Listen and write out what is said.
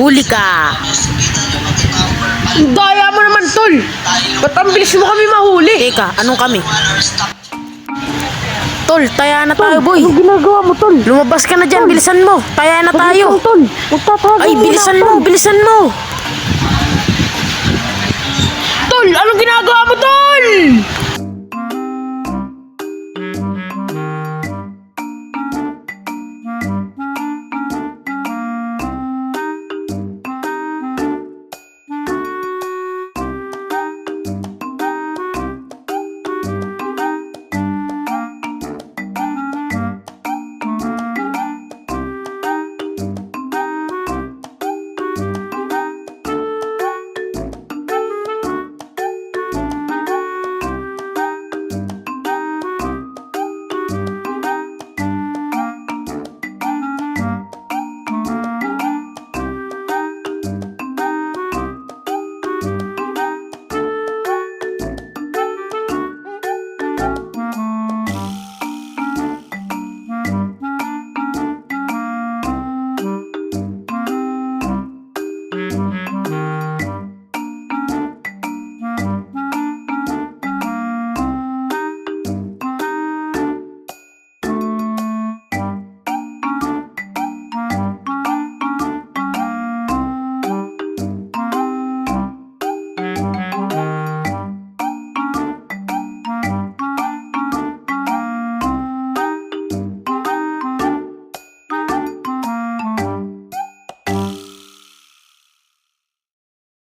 Huli ka. Daya mo naman, tol. Ba't ang bilis mo kami mahuli? Teka, anong kami? Tol, taya na tayo, boy. Anong ginagawa mo, tol? Lumabas ka na dyan, bilisan mo. Taya na tayo. Tol, magtatago Ay, muna, bilisan tol. mo, bilisan mo. Tol, anong ginagawa mo, tol?